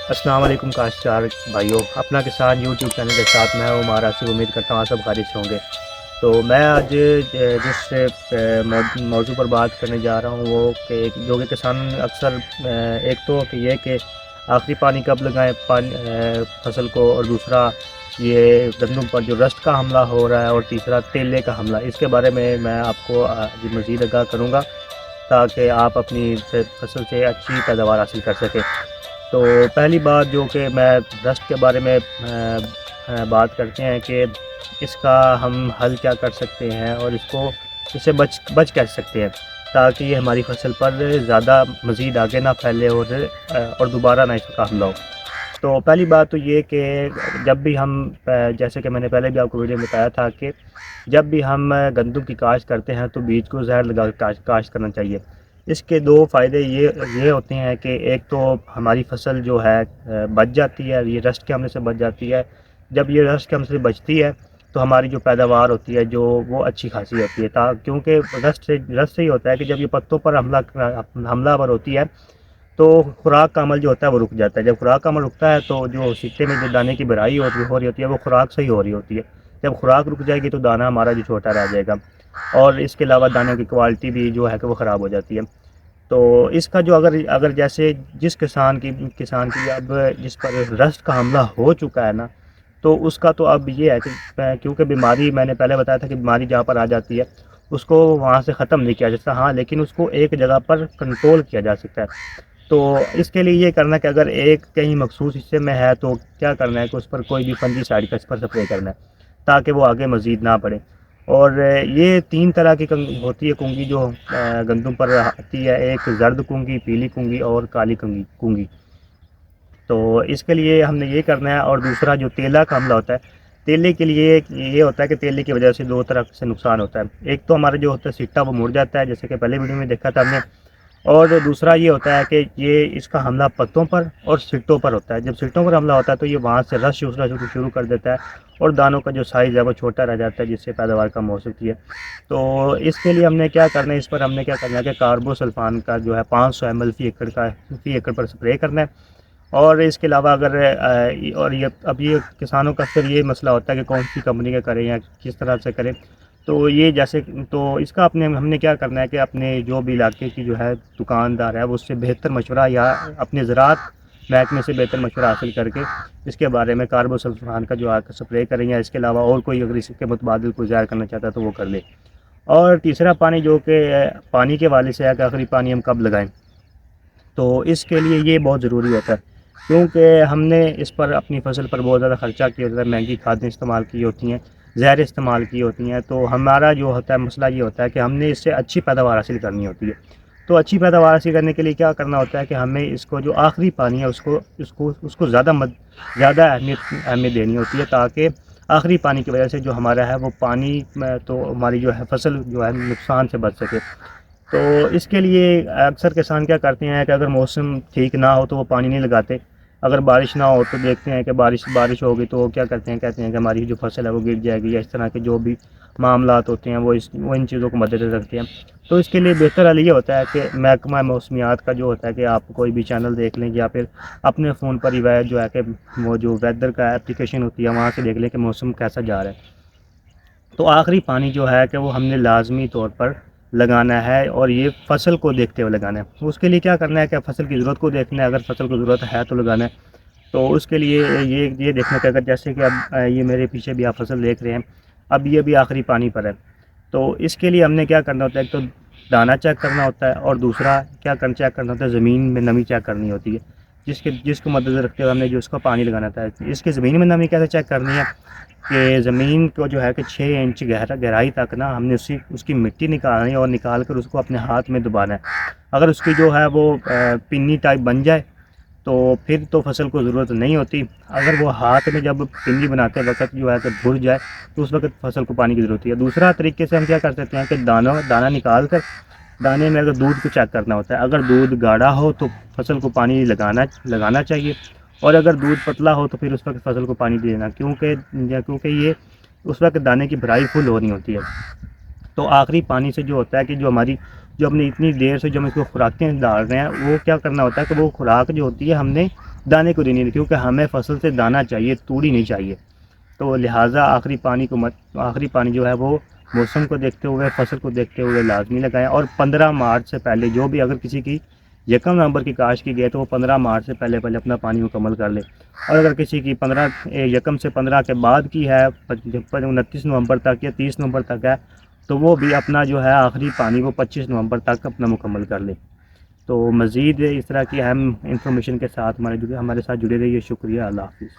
السلام علیکم کاشتکار بھائیوں، اپنا کسان یوٹیوب چینل کے ساتھ میں ہوں عمار آصف۔ امید کرتا ہوں آپ سب خیریت سے ہوں گے۔ تو میں آج جس موضوع پر بات کرنے جا رہا ہوں وہ کہ جو کہ کسان اکثر ایک تو کہ یہ کہ آخری پانی کب لگائیں فصل کو، اور دوسرا یہ گندم پر جو رسٹ کا حملہ ہو رہا ہے، اور تیسرا تیلے کا حملہ، اس کے بارے میں آپ کو مزید آگاہ کروں گا تاکہ آپ اپنی فصل سے اچھی پیداوار حاصل کر سکیں۔ تو پہلی بات جو کہ میں رسٹ کے بارے میں بات کرتے ہیں کہ اس کا ہم حل کیا کر سکتے ہیں، اور اس سے بچ کر سکتے ہیں تاکہ یہ ہماری فصل پر زیادہ مزید آگے نہ پھیلے اور دوبارہ نہ اس کا حملہ ہو۔ تو پہلی بات تو یہ کہ جب بھی ہم جیسے کہ میں نے پہلے بھی آپ کو ویڈیو میں بتایا تھا کہ جب بھی ہم گندم کی کاشت کرتے ہیں تو بیج کو زہر لگا کر کاشت کرنا چاہیے۔ اس کے دو فائدے یہ ہوتے ہیں کہ ایک تو ہماری فصل جو ہے بچ جاتی ہے، یہ رسٹ کے حملے سے بچ جاتی ہے۔ جب یہ رسٹ کے حملے سے بچتی ہے تو ہماری جو پیداوار ہوتی ہے وہ اچھی خاصی ہوتی ہے، کیونکہ رسٹ سے ہی ہوتا ہے کہ جب یہ پتوں پر حملہ آور ہوتی ہے تو خوراک کا عمل جو ہوتا ہے وہ رک جاتا ہے۔ جب خوراک کا عمل رکتا ہے تو جو سکے میں جو دانے کی بھرائی ہو رہی ہوتی ہے وہ خوراک سے ہی ہو رہی ہوتی ہے۔ جب خوراک رک جائے گی تو دانہ ہمارا جو چھوٹا رہ جائے گا، اور اس کے علاوہ دانے کی کوالٹی بھی جو ہے کہ وہ خراب ہو جاتی ہے۔ تو اس کا جو اگر جیسے جس کسان کی اب جس پر رسٹ کا حملہ ہو چکا ہے نا، تو اس کا تو اب یہ ہے کہ کیونکہ بیماری میں نے پہلے بتایا تھا کہ بیماری جہاں پر آ جاتی ہے اس کو وہاں سے ختم نہیں کیا جاتا، ہاں لیکن اس کو ایک جگہ پر کنٹرول کیا جا سکتا ہے۔ تو اس کے لیے یہ کرنا ہے کہ اگر ایک کہیں مخصوص حصے میں ہے تو کیا کرنا ہے کہ اس پر کوئی بھی فنجی سائڈ کا اس پر سپرے کرنا ہے تاکہ وہ آگے مزید نہ بڑھے۔ اور یہ تین طرح کی ہوتی ہے کنگھی جو گندم پر آتی ہے، ایک زرد کنگھی، پیلی کنگھی اور کالی کنگھی۔ تو اس کے لیے ہم نے یہ کرنا ہے۔ اور دوسرا جو تیلا کا حملہ ہوتا ہے، تیلے کے لیے یہ ہوتا ہے کہ تیلے کی وجہ سے دو طرح سے نقصان ہوتا ہے۔ ایک تو ہمارا جو ہوتا ہے سٹا وہ مڑ جاتا ہے، جیسے کہ پہلے ویڈیو میں دیکھا تھا ہم نے، اور دوسرا یہ ہوتا ہے کہ اس کا حملہ پتوں پر اور سٹوں پر ہوتا ہے۔ جب سٹوں پر حملہ ہوتا ہے تو یہ وہاں سے رس شروع کر دیتا ہے، اور دانوں کا جو سائز ہے وہ چھوٹا رہ جاتا ہے، جس سے پیداوار کم ہو سکتی ہے۔ تو اس کے لیے ہم نے کیا کرنا ہے، اس پر ہم نے کیا کرنا ہے کہ کاربو سلفان کا جو ہے 500 ml فی ایکڑ پر سپرے کرنا ہے۔ اور اس کے علاوہ اب یہ کسانوں کا اکثر یہ مسئلہ ہوتا ہے کہ کون سی کمپنی کا کریں یا کس طرح سے کریں۔ تو اس کا ہم نے کیا کرنا ہے کہ اپنے جو بھی علاقے کی جو ہے دکاندار ہے وہ اس سے بہتر مشورہ یا اپنے زراعت محکمے سے بہتر مشورہ حاصل کر کے اس کے بارے میں کاربو سلفان کا جو سپرے کریں، یا اس کے علاوہ اور کوئی اگر اس کے متبادل کو ظاہر کرنا چاہتا ہے تو وہ کر لے۔ اور تیسرا پانی جو کہ پانی کے حوالے سے ہے کہ آخری پانی ہم کب لگائیں، تو اس کے لیے یہ بہت ضروری ہوتا ہے، کیونکہ ہم نے اس پر اپنی فصل پر بہت زیادہ خرچہ کیا ہوتا ہے، مہنگی کھادیں استعمال کی ہوتی ہیں، زہر استعمال کی ہوتی ہیں۔ تو ہمارا جو ہوتا ہے مسئلہ یہ ہوتا ہے کہ ہم نے اس سے اچھی پیداوار حاصل کرنی ہوتی ہے۔ تو اچھی پیداوار حاصل کرنے کے لیے کیا کرنا ہوتا ہے کہ ہمیں اس کو جو آخری پانی ہے اس کو زیادہ اہمیت دینی ہوتی ہے، تاکہ آخری پانی کی وجہ سے جو ہمارا ہے وہ پانی میں تو ہماری جو ہے فصل جو ہے نقصان سے بچ سکے۔ تو اس کے لیے اکثر کسان کیا کرتے ہیں کہ اگر موسم ٹھیک نہ ہو تو وہ پانی نہیں لگاتے، اگر بارش نہ ہو تو دیکھتے ہیں کہ بارش ہوگی تو وہ کیا کرتے ہیں، کہتے ہیں کہ ہماری جو فصل ہے وہ گر جائے گی، یا اس طرح کے جو بھی معاملات ہوتے ہیں وہ ان چیزوں کو مدنظر رکھتے ہیں۔ تو اس کے لیے بہتر حل یہ ہوتا ہے کہ محکمہ موسمیات کا جو ہوتا ہے کہ آپ کوئی بھی چینل دیکھ لیں، یا پھر اپنے فون پر ہی جو ہے کہ وہ جو ویدر کا اپلیکیشن ہوتی ہے وہاں سے دیکھ لیں کہ موسم کیسا جا رہا ہے۔ تو آخری پانی جو ہے کہ وہ ہم نے لازمی طور پر لگانا ہے، اور یہ فصل کو دیکھتے ہوئے لگانا ہے۔ اس کے لیے کیا کرنا ہے کہ فصل کی ضرورت کو دیکھنا ہے، اگر فصل کو ضرورت ہے تو لگانا ہے۔ تو اس کے لیے یہ دیکھنا کہ اگر جیسے کہ اب یہ میرے پیچھے بھی آپ فصل دیکھ رہے ہیں، اب یہ بھی آخری پانی پر ہے، تو اس کے لیے ہم نے کیا کرنا ہوتا ہے، ایک تو دانہ چیک کرنا ہوتا ہے، اور دوسرا چیک کرنا ہوتا ہے زمین میں نمی چیک کرنی ہوتی ہے، جس کو مدنظر رکھتے ہوئے ہم نے جو اس کا پانی لگانا تھا۔ اس کی زمین میں نمی کیسے چیک کرنی ہے کہ زمین کو جو ہے کہ 6 انچ گہرائی تک نا ہم نے اس کی مٹی نکالنی ہے، اور نکال کر اس کو اپنے ہاتھ میں دبانا ہے۔ اگر اس کی جو ہے وہ پنی ٹائپ بن جائے تو پھر تو فصل کو ضرورت نہیں ہوتی۔ اگر وہ ہاتھ میں جب پنی بناتے وقت جو ہے کہ بھر جائے تو اس وقت فصل کو پانی کی ضرورت ہے۔ دوسرا طریقے سے ہم کیا کر سکتے ہیں کہ دانہ نکال کر دانے میں اگر دودھ کو چیک کرنا ہوتا ہے، اگر دودھ گاڑھا ہو تو فصل کو پانی لگانا چاہیے، اور اگر دودھ پتلا ہو تو پھر اس وقت فصل کو پانی دے دینا، کیونکہ یہ اس وقت دانے کی بھرائی فل ہونی ہوتی ہے۔ تو آخری پانی سے جو ہوتا ہے کہ جو ہم نے اتنی دیر سے جو ہم اس کو خوراکیں ڈال رہے ہیں، وہ کیا کرنا ہوتا ہے کہ وہ خوراک جو ہوتی ہے ہم نے دانے کو دینی، کیونکہ ہمیں فصل سے دانا چاہیے، توڑی نہیں چاہیے. تو لہٰذا آخری پانی جو ہے وہ موسم کو دیکھتے ہوئے، فصل کو دیکھتے ہوئے لازمی لگائیں. اور 15 مارچ سے پہلے جو بھی، اگر کسی کی 1 نومبر کی کاشت کی گئی تو وہ 15 مارچ سے پہلے اپنا پانی مکمل کر لے. اور اگر کسی کی 1 سے 15 کے بعد کی ہے، 29 نومبر تک یا 30 نومبر تک ہے، تو وہ بھی اپنا جو ہے آخری پانی وہ 25 نومبر تک اپنا مکمل کر لے. تو مزید اس طرح کی اہم انفارمیشن کے ساتھ ہمارے ساتھ جڑے رہیے. شکریہ. اللہ حافظ.